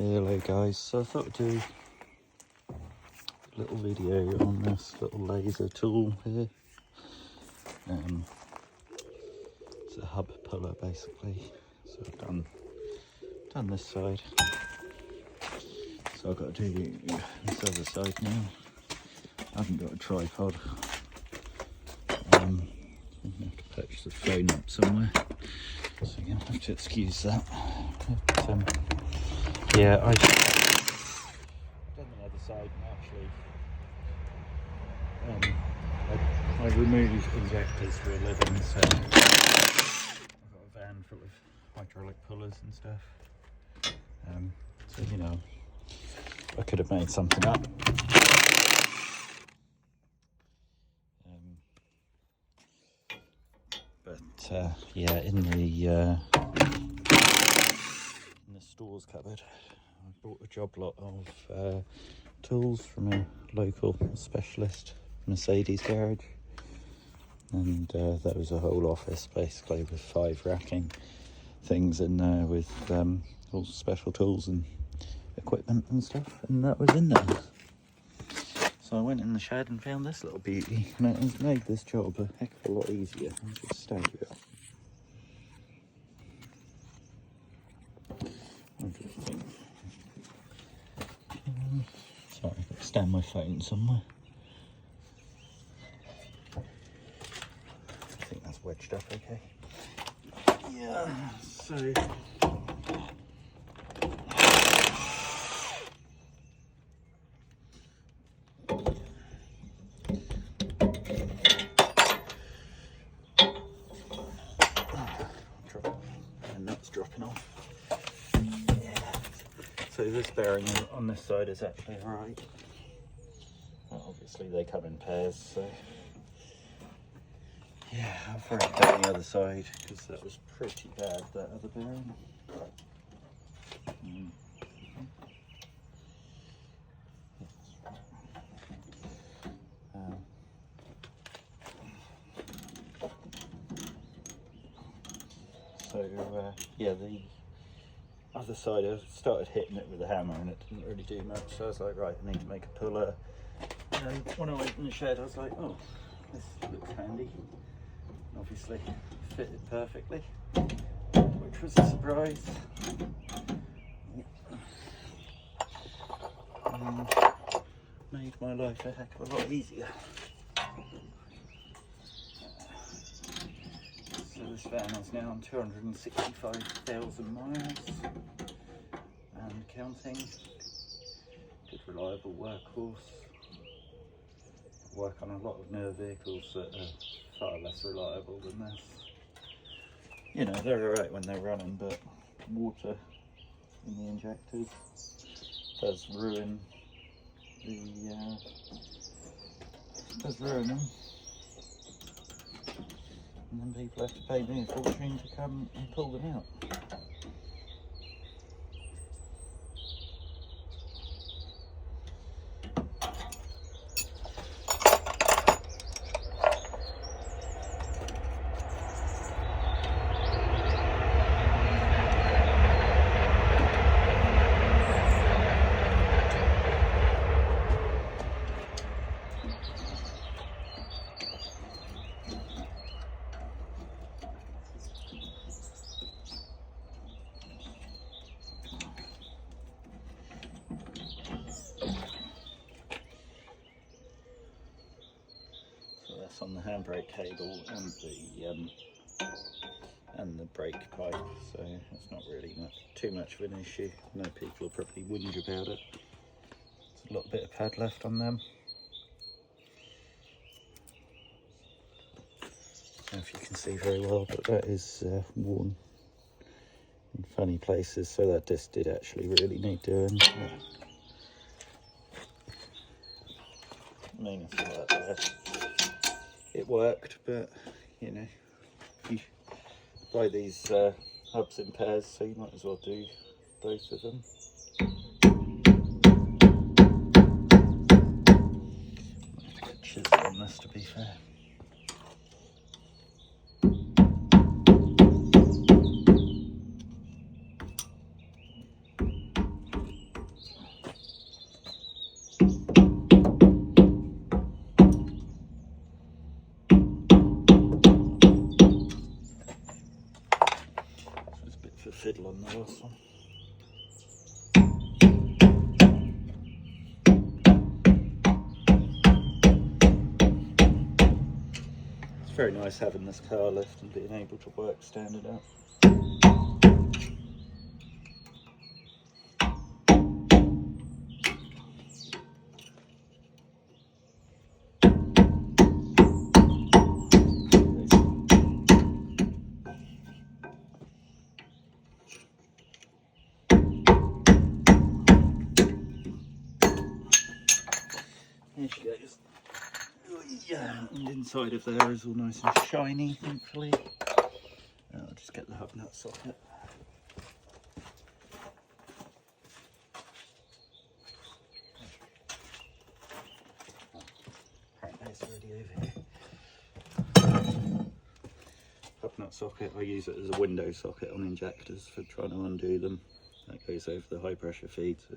Hello guys, so I thought I'd do a little video on this little laser tool here. It's a hub puller basically, so I've done this side, so I've got to do this other side now. I haven't got a tripod, I'm going to have to patch the phone up somewhere, so you're going to have to excuse that. But, yeah, I've done the other side and actually I remove injectors for a living, so I've got a van full of hydraulic pullers and stuff. So you know, I could have made something up. But yeah, in the stores cupboard, I bought a job lot of tools from a local specialist Mercedes garage, and there was a whole office basically with 5 racking things in there with all special tools and equipment and stuff, and that was in there. So I went in the shed and found this little beauty, and it has made this job a heck of a lot easier. I'll just stand it up. Sorry, I've got to stand my phone somewhere. I think that's wedged up okay. Yeah, so and that's dropping off. Yeah. So this bearing on this side is actually alright. Well, obviously they come in pairs, so yeah, I've already done the other side because that was pretty bad, that other bearing. So yeah, the other side I started hitting it with a hammer and it didn't really do much, so I was like, right, I need to make a puller. And when I went in the shed I was like, oh, this looks handy. And obviously fitted perfectly, which was a surprise. And made my life a heck of a lot easier. So this van is now on 265,000 miles and counting. Good reliable workhorse. I work on a lot of newer vehicles that are far less reliable than this. You know, they're alright when they're running, but water in the injectors does ruin them. And then people have to pay me a fortune to come and pull them out. On the handbrake cable and the brake pipe, so it's not really too much of an issue. No people will probably whinge about it. There's a little bit of pad left on them. I don't know if you can see very well, but that is worn in funny places, so that disc did actually really need doing. I mean, it's all that there. It worked, but you know, you buy these hubs in pairs, so you might as well do both of them. I have to get chisel on this, to be fair. to fiddle on the last one. It's very nice having this car lift and being able to work standing up. Here she goes. Yeah, and inside of there is all nice and shiny, thankfully. I'll just get the hub nut socket. Apparently it's already over here. Hub nut socket, I use it as a window socket on injectors for trying to undo them. That goes over the high pressure feed, so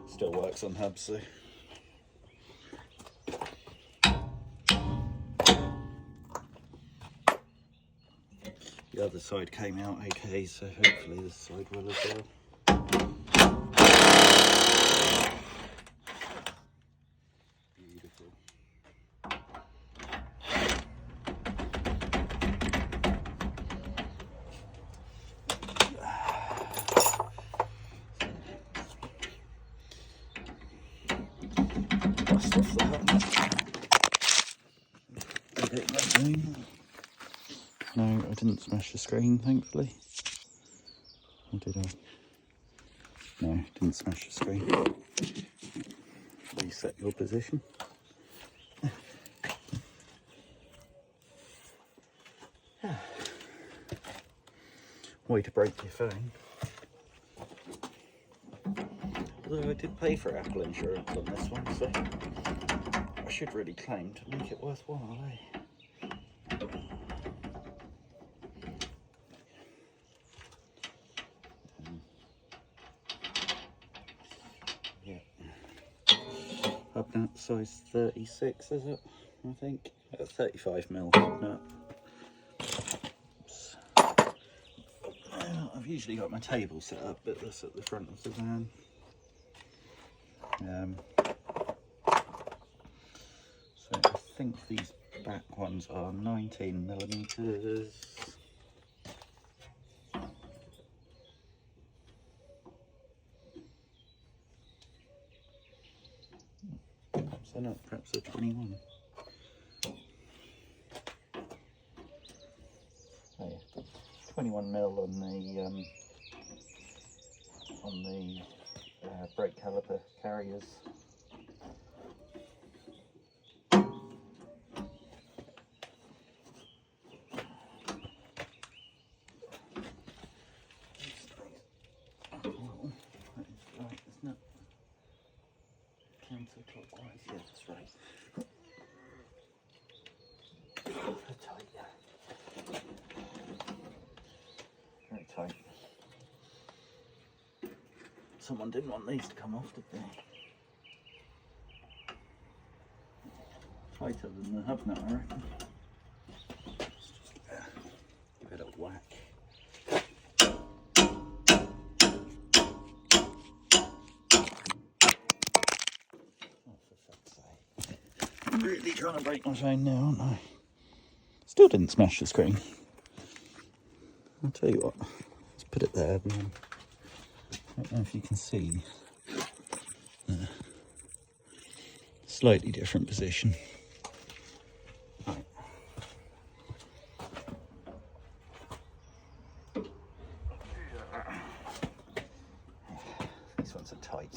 still works on hubs. So. The other side came out okay, so hopefully this side will as well. Beautiful. Dust off the hub. No, I didn't smash the screen, thankfully. Or did I? No, didn't smash the screen. Reset your position. Way to break your phone. Although I did pay for Apple insurance on this one, so I should really claim to make it worthwhile, eh? Hub nut size 36, is it? I think. 35mm hub nut. Oops. I've usually got my table set up, but that's at the front of the van. So I think these back ones are 19mm. So not perhaps a 21. Oh yeah, 21mm on the brake caliper carriers. Counterclockwise, yeah, that's right. Tight. Very tight. Someone didn't want these to come off, did they? Tighter than the hub nut, I reckon. Let's just give it a whack. I'm really trying to break my phone now, aren't I? Still didn't smash the screen. I'll tell you what, let's put it there. I don't know if you can see. Slightly different position. Right. These ones are tight.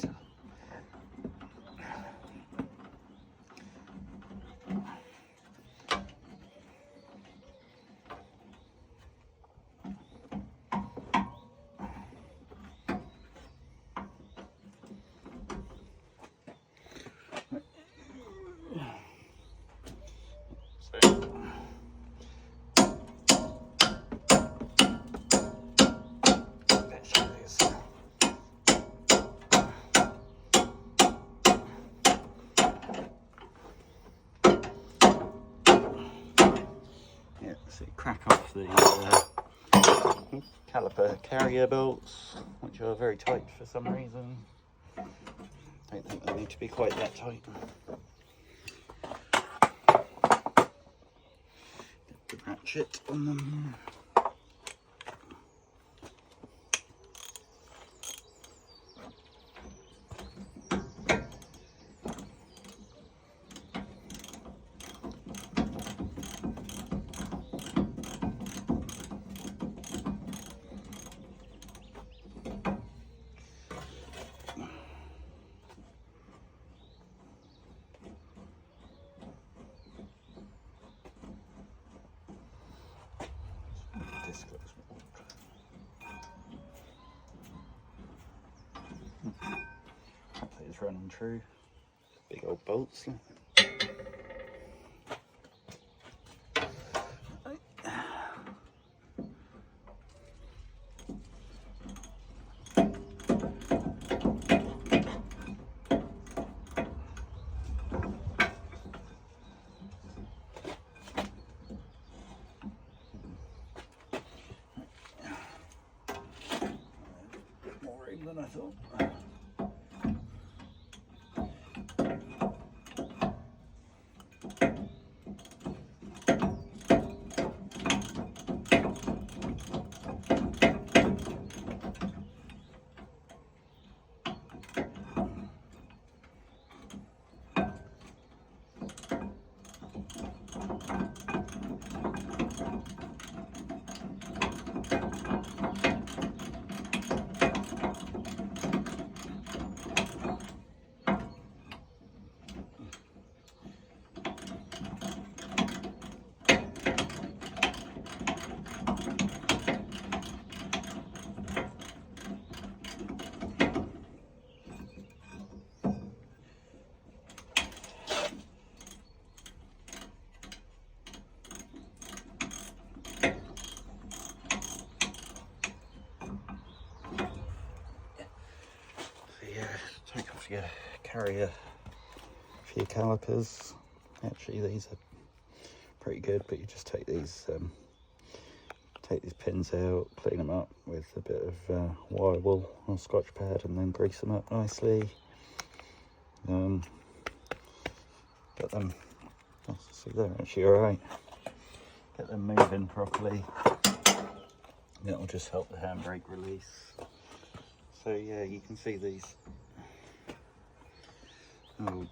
So crack off the caliper carrier bolts, which are very tight for some reason. Don't think they need to be quite that tight. Get the ratchet on them. Hopefully it's running true. Big old bolts. More room than I thought. Take off your carrier for your calipers. Actually, these are pretty good, but you just take these pins out, clean them up with a bit of wire wool or Scotch pad, and then grease them up nicely. Get them. See, they're actually all right. Get them moving properly. That'll just help the handbrake release. So yeah, you can see these old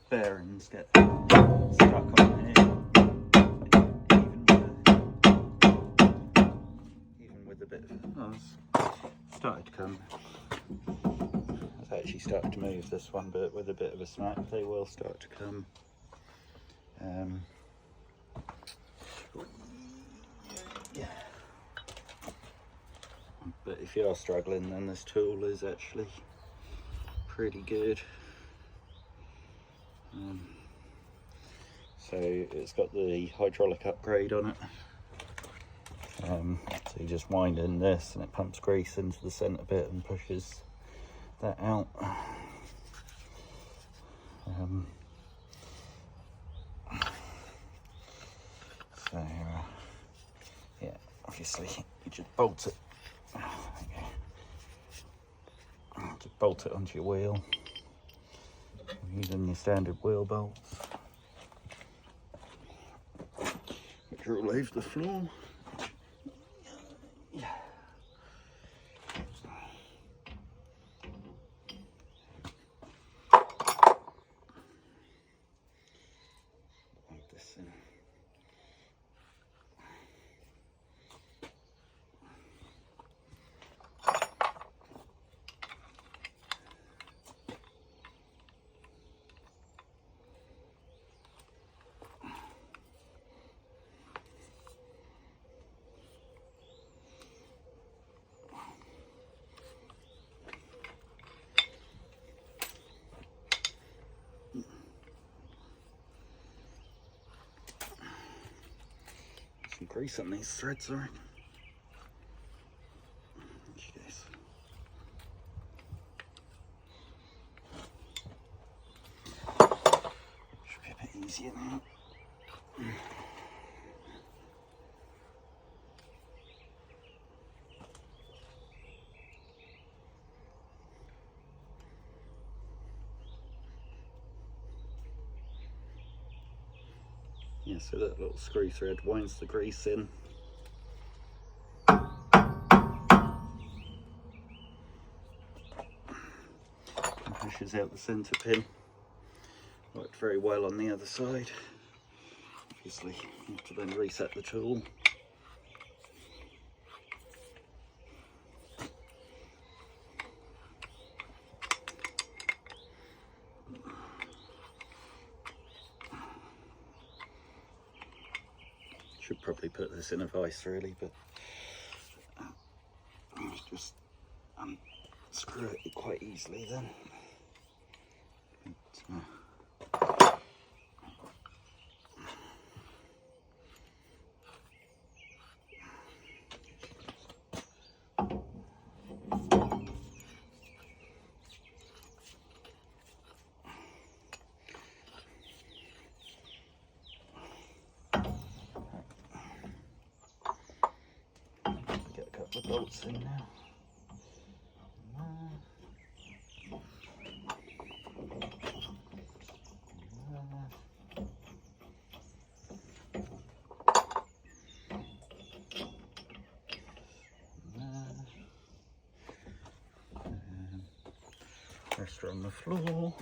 bearings get stuck on here, even with a bit of, it's started to come. It's actually started to move, this one, but with a bit of a smack they will start to come. Yeah. But if you are struggling, then this tool is actually pretty good. So it's got the hydraulic upgrade on it. So you just wind in this and it pumps grease into the centre bit and pushes that out. Yeah, obviously you just bolt it. Just bolt it onto your wheel using your standard wheel bolts, which are all over the floor. Like this in. Some grease on these threads, alright. Should be a bit easier now. Yeah, so that little screw thread winds the grease in. And pushes out the centre pin. Worked very well on the other side. Obviously, you have to then reset the tool. Should probably put this in a vise really, but just unscrew it quite easily then. Get a couple of bolts in now. Pressure on the floor.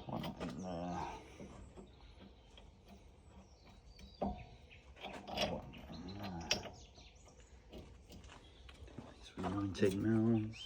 One in there. One in there. These were 19 mils.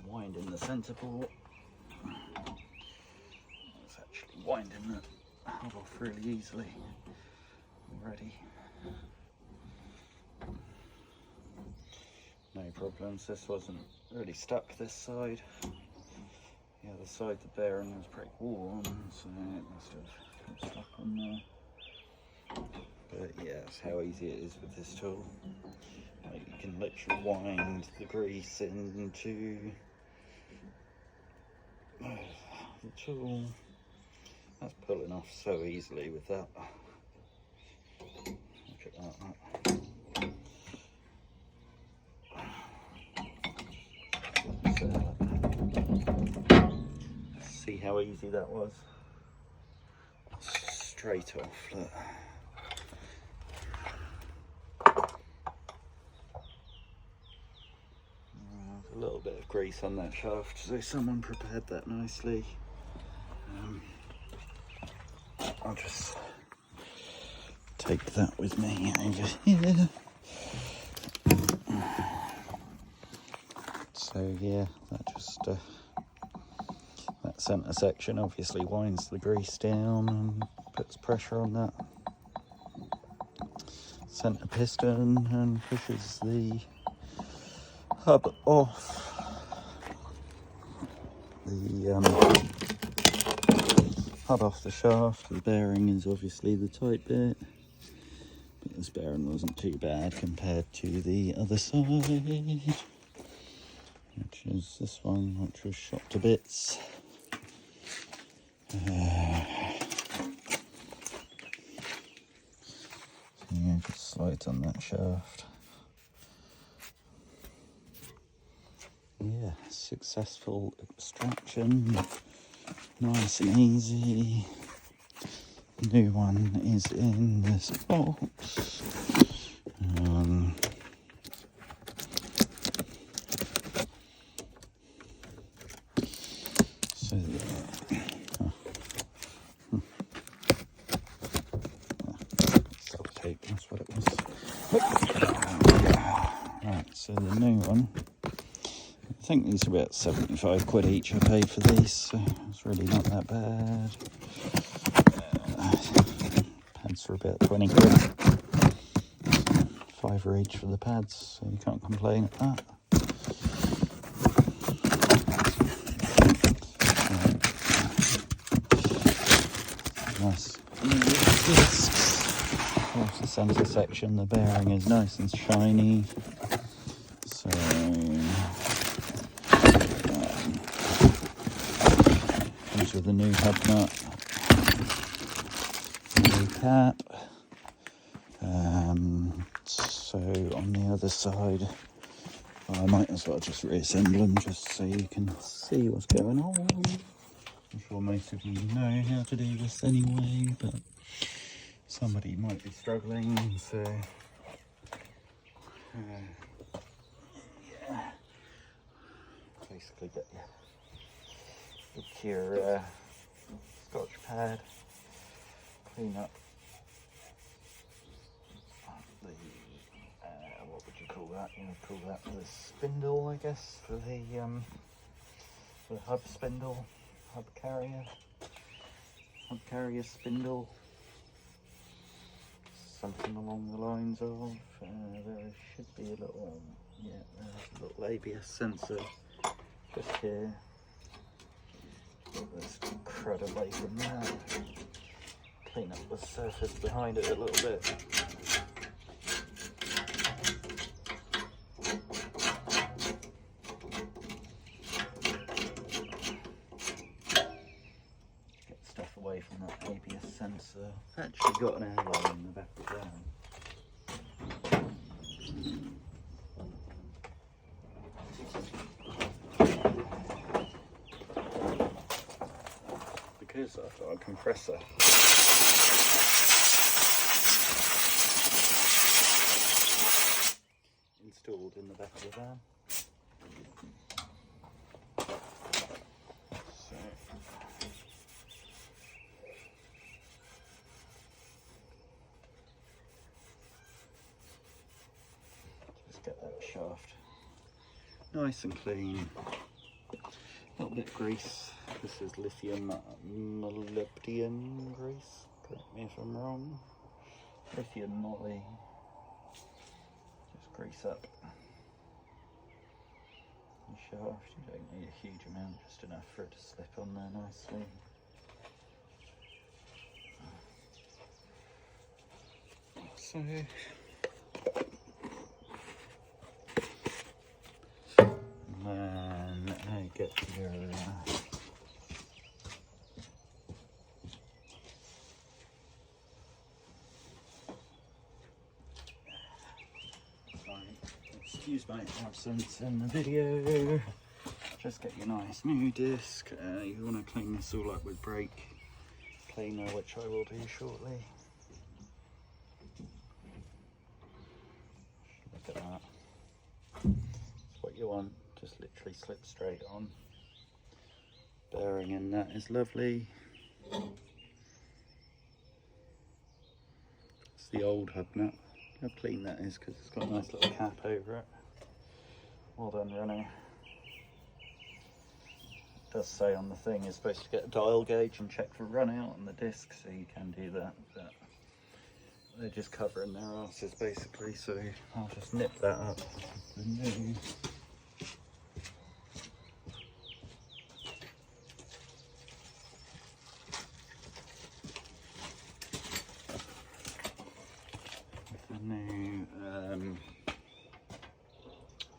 Winding the centre port. It's actually winding the hub off really easily already. No problems. This wasn't really stuck this side. The other side, the bearing was pretty warm, so it must have got stuck on there. But yeah, that's how easy it is with this tool. Like, you can literally wind the grease into the tool. That's pulling off so easily with that. Look at that. See how easy that was? Straight off, look. A little bit of grease on that shaft, so someone prepared that nicely. I'll just take that with me over here. So yeah, that just that centre section obviously winds the grease down and puts pressure on that centre piston and pushes the hub off. The hub off the shaft. The bearing is obviously the tight bit, but this bearing wasn't too bad compared to the other side, which is this one, which was shot to bits. So yeah, just slides on that shaft. Yeah, successful extraction, nice and easy. New one is in this box. So That's what it was. Right, so the new one. I think these are about 75 quid each I paid for these, so it's really not that bad. Pads are about 20 quid. £5 each for the pads, so you can't complain at that. Nice discs. Off the centre section, the bearing is nice and shiny. So comes with a new hub nut, new cap. So on the other side, I might as well just reassemble them just so you can see what's going on. I'm sure most of you know how to do this anyway, but somebody might be struggling, so yeah. Basically get your Scotch pad, clean up the what would you call that? You would call that the spindle, I guess, for the hub spindle, hub carrier spindle, something along the lines of. There should be a little, there's a little ABS sensor just here. Get this crud away from that. Clean up the surface behind it a little bit. Get stuff away from that ABS sensor. Actually got an airline in the back of the van. Because I've got a compressor. Installed in the back of the van. So just get that shaft nice and clean. A little bit of grease. This is lithium molybdenum grease. Correct me if I'm wrong. Lithium moly. Just grease up the shaft. You don't need a huge amount, just enough for it to slip on there nicely. So then I get your excuse my absence in the video. Just get your nice new disc. You want to clean this all up with brake cleaner, which I will do shortly. Look at that. That's what you want. Just literally slip straight on. Bearing in that is lovely. It's the old hub nut. How clean that is, because it's got a nice little cap over it. Well done, Renault. It does say on the thing you're supposed to get a dial gauge and check for run out on the disc, so you can do that, but they're just covering their asses basically, so I'll just nip that up with the new.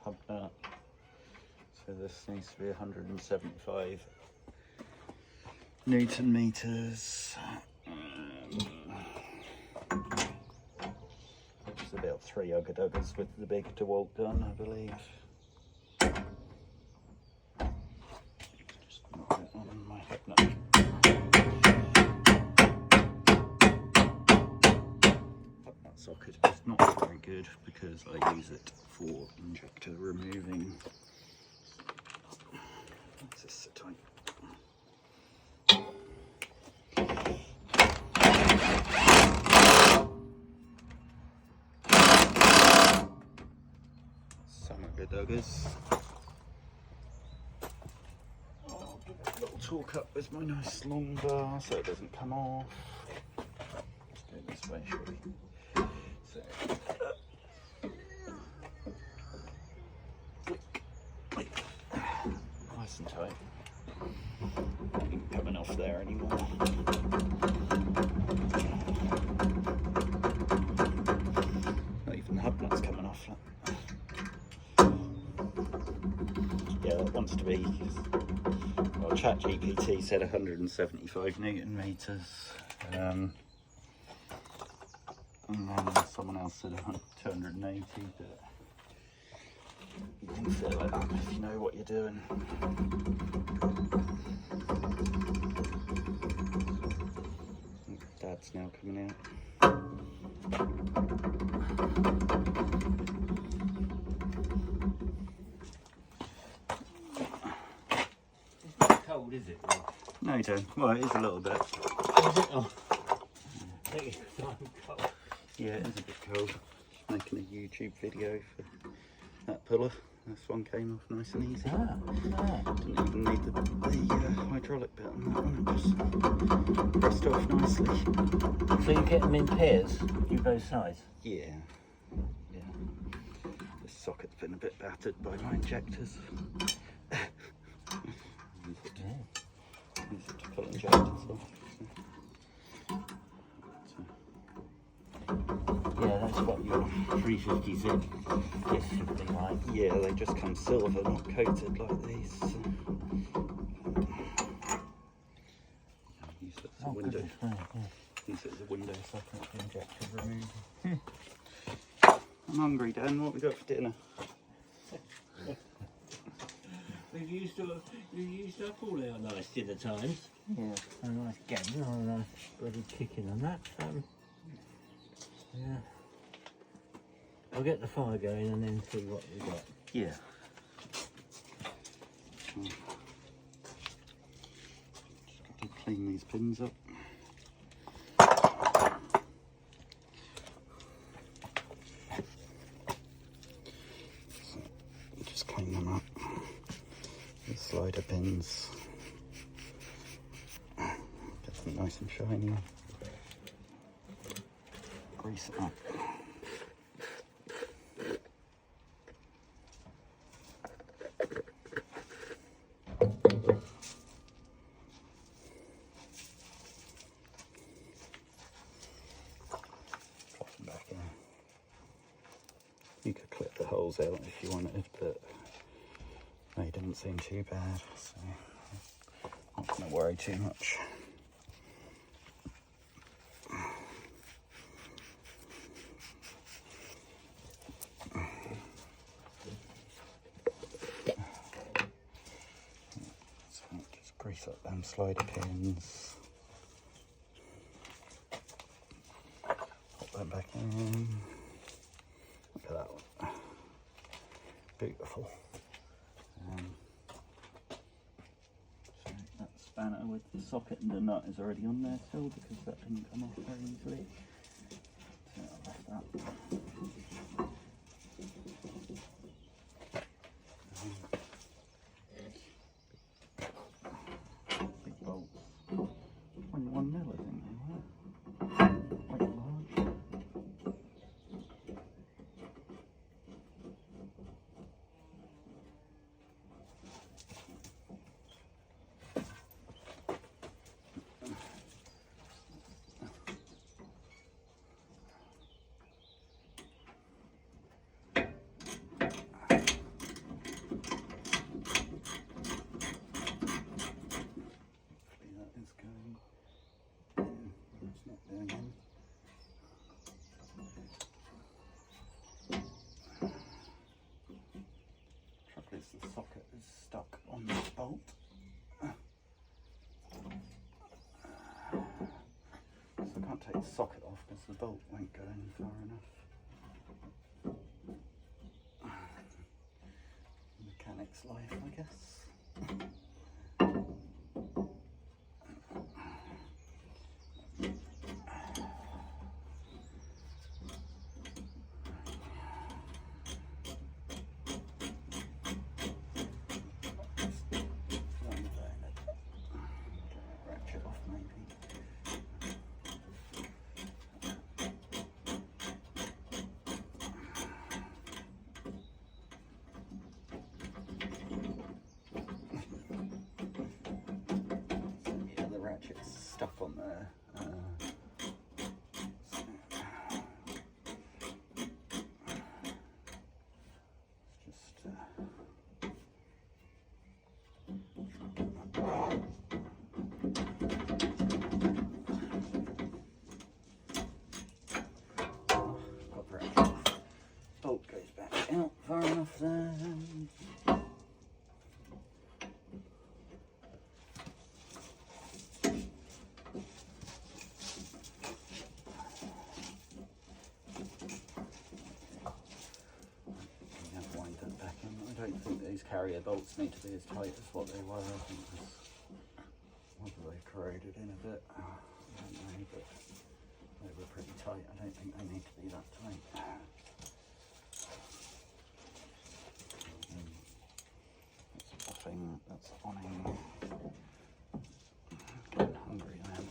Hub nut. So this needs to be 175 Newton meters. It's about 3 ugger-duggers with the big DeWalt gun, I believe. Just knock that on my hub nut. Socket is not very good because I use it for injector removing. This is so tight. Good doggers. I'll give it a little torque up with my nice long bar so it doesn't come off. Let's go this way, shall we? So, nice and tight. Ain't coming off there anymore. Not even the hub nut's coming off. Yeah, that wants to be. Well, ChatGPT said 175 Newton meters, and then someone else said 280. But you can set it like that if you know what you're doing. Dad's now coming out. It's not cold, is it? No, you don't. Well, it is a little bit. Is it? Oh. Cold. Yeah, it is a bit cold. Making a YouTube video for that puller. This one came off nice and easy. Didn't even need the hydraulic bit on that one. It just pressed off nicely. So you get them in pairs, do both sides? Yeah. Yeah. This socket's been a bit battered by my injectors. Use it to pull injectors off. Yeah, that's what your 350 zip disc should be like. Yeah, they just come silver, not coated like these. So. Use it as a window. Use it as a window socket for injector removal. I'm hungry, Dan. What have we got for dinner? We've used up all our nice dinner times. Yeah, a nice game, a nice bloody kicking on that. Yeah. I'll get the fire going and then see what we got. Yeah. Just got to clean these pins up. So, just clean them up. The slider pins. Get them nice and shiny. Grease it up. Pop them back in. You could clip the holes out if you wanted, but they didn't seem too bad, so I'm not going to worry too much. Grease up them slider pins. Pop them back in. Look at that one. Beautiful. So that spanner with the socket and the nut is already on there still because that didn't come off very easily. So I left that. Big bolts. 21 mil, I think they were. Quite large. The socket is stuck on this bolt. So I can't take the socket off because the bolt won't go any far enough. Mechanic's life, I guess. far enough then. Wind that back in. I don't think these carrier bolts need to be as tight as what they were. I think whether they corroded in a bit, I don't know, but they were pretty tight. I don't think they need to be that tight. That's buffing, that's onning. Getting hungry then.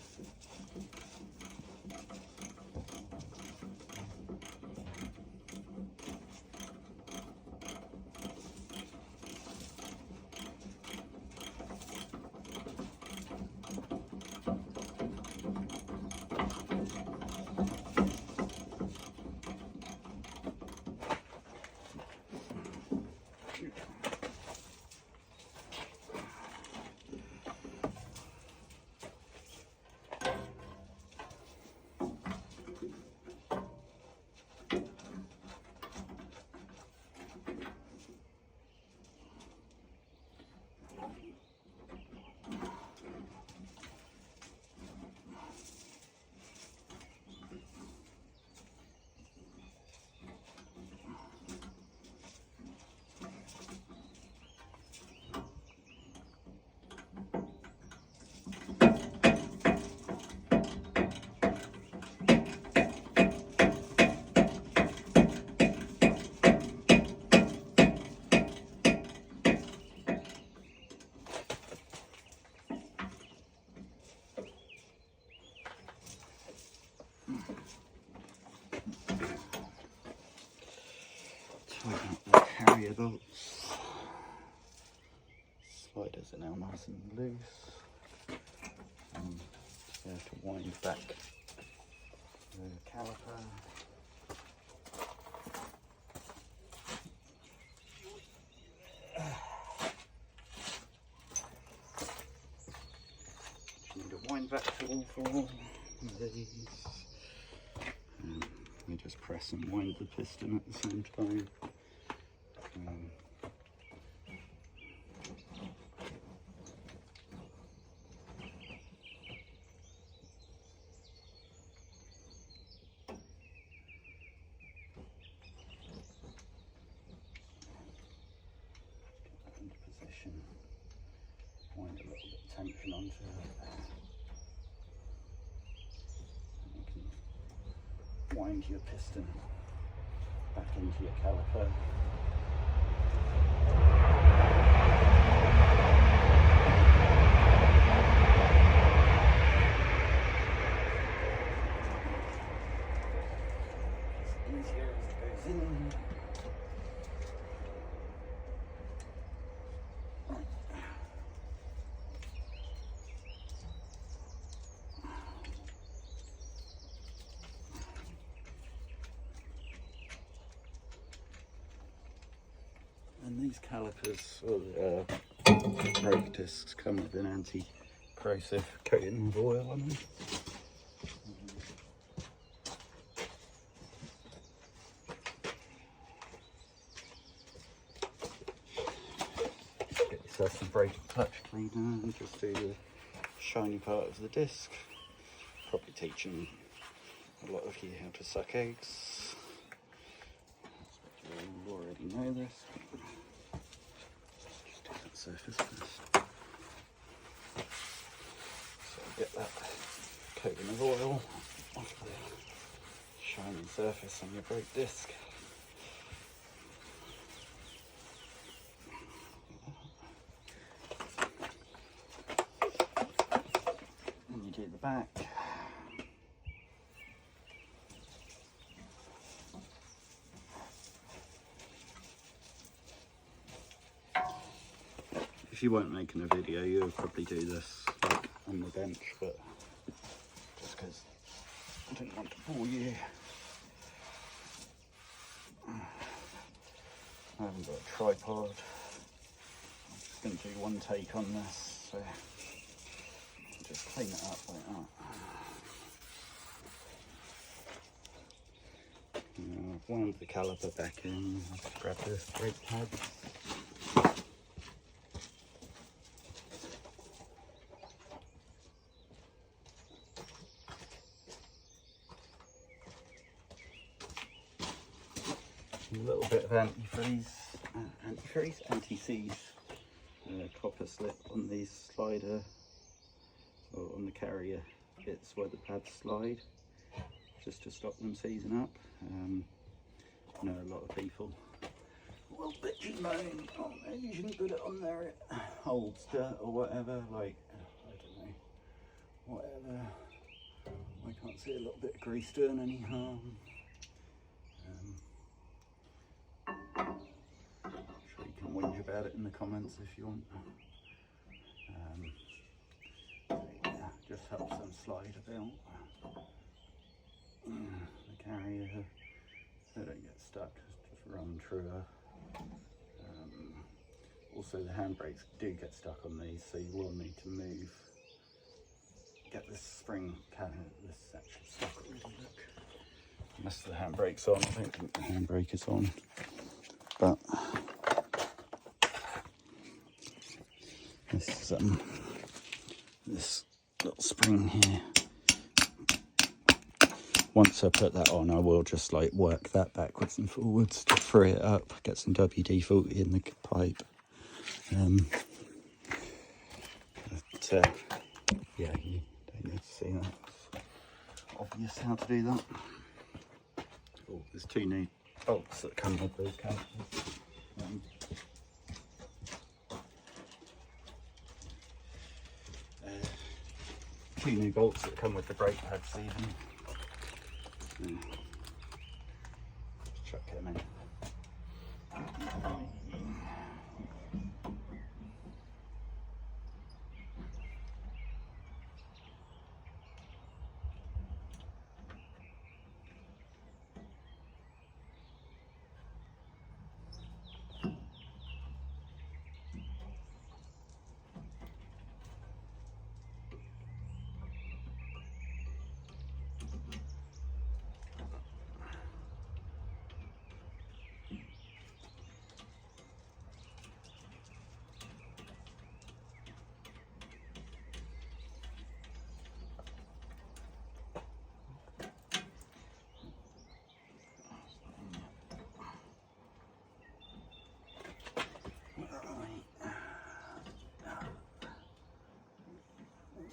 Tighten up the carrier bolts. Sliders are now nice and loose. You have to wind back the caliper. You need a wind back tool for these. We just press and wind the piston at the same time. Into position. Wind a little bit of tension onto it. Wind your piston back into your caliper. It's easier as it goes in. And these calipers, or brake discs, come with an anti-corrosive coating of oil on them. Get yourself some brake and clutch cleaner and just do the shiny part of the disc. Probably teaching a lot of you how to suck eggs. You already know this. Just do that surface first. So get that coating of oil off the shiny surface on your brake disc. And you do the back. If you weren't making a video, you would probably do this like on the bench, but just because I didn't want to bore you. I haven't got a tripod. I'm just going to do one take on this, so just clean it up like that. wound the caliper back in. I'll grab the brake pads. A little bit of anti-seize copper slip on these slider, or on the carrier bits where the pads slide, just to stop them seizing up. I know a lot of people will bitch and moan, oh no, you shouldn't put it on there, it holds dirt or whatever, like, I don't know, whatever. I can't see a little bit of grease doing any harm. Sure you can whinge about it in the comments if you want. So yeah, just helps them slide about. The carrier, they don't get stuck, just run through her. Also the handbrakes do get stuck on these, so you will need to move. Get this spring this actually stuck already, look. Unless the handbrake's on, I don't think the handbrake is on. But this little spring here. Once I put that on, I will just like work that backwards and forwards to free it up, get some WD-40 in the pipe. But yeah, you don't need to see that. It's obvious how to do that. Oh, there's 2 new bolts that come with those calipers. 2 new bolts that come with the brake pads even. Chuck them in.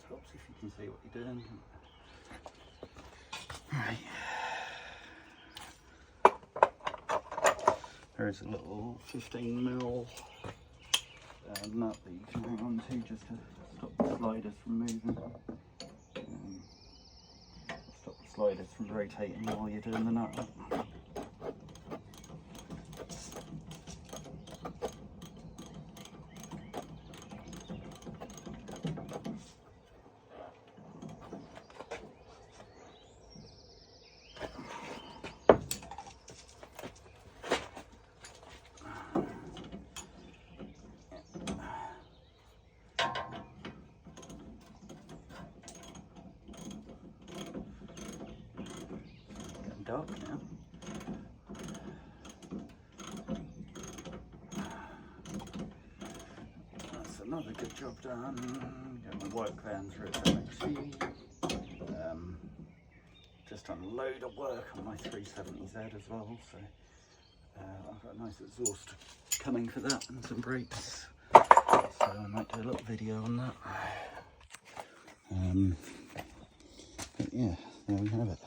Helps if you can see what you're doing. Right. There's a little 15mm nut that you can hang on to just to stop the sliders from moving. Stop the sliders from rotating while you're doing the nut. Dark now. That's another good job done. Get my work van through its MHC. Just done a load of work on my 370Z as well, so I've got a nice exhaust coming for that and some brakes. So I might do a little video on that. But yeah, there we have it.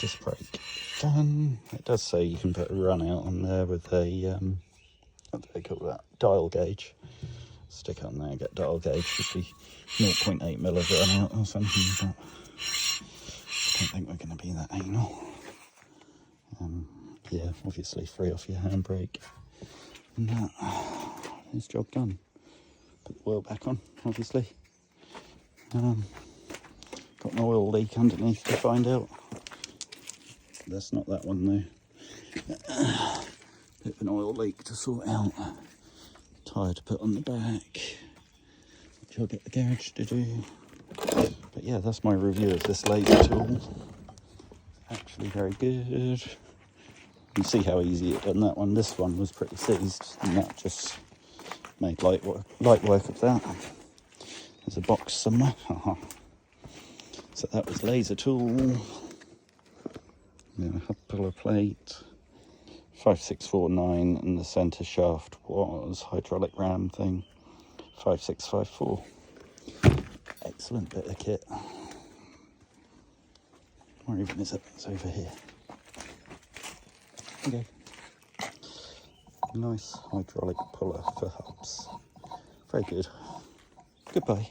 Disc brake done. It does say you can put a run out on there with a what do they call that, dial gauge. Stick it on there, get dial gauge, should be 0.8mm of run out or something, but I don't think we're going to be that anal. Yeah, obviously free off your handbrake, and that is job done. Put the wheel back on, obviously. Got an oil leak underneath to find out. That's not that one though. Bit of an oil leak to sort out. Tyre to put on the back, which I'll get the garage to do. But yeah, that's my review of this laser tool. Actually very good. You see how easy it done that one. This one was pretty seized, and that just made light work of that. There's a box somewhere. So that was laser tool. Yeah, puller plate. 5649, and the centre shaft was hydraulic ram thing. 5654. Excellent bit of kit. Or even is it? It's over here. Okay. Nice hydraulic puller for hubs. Very good. Goodbye.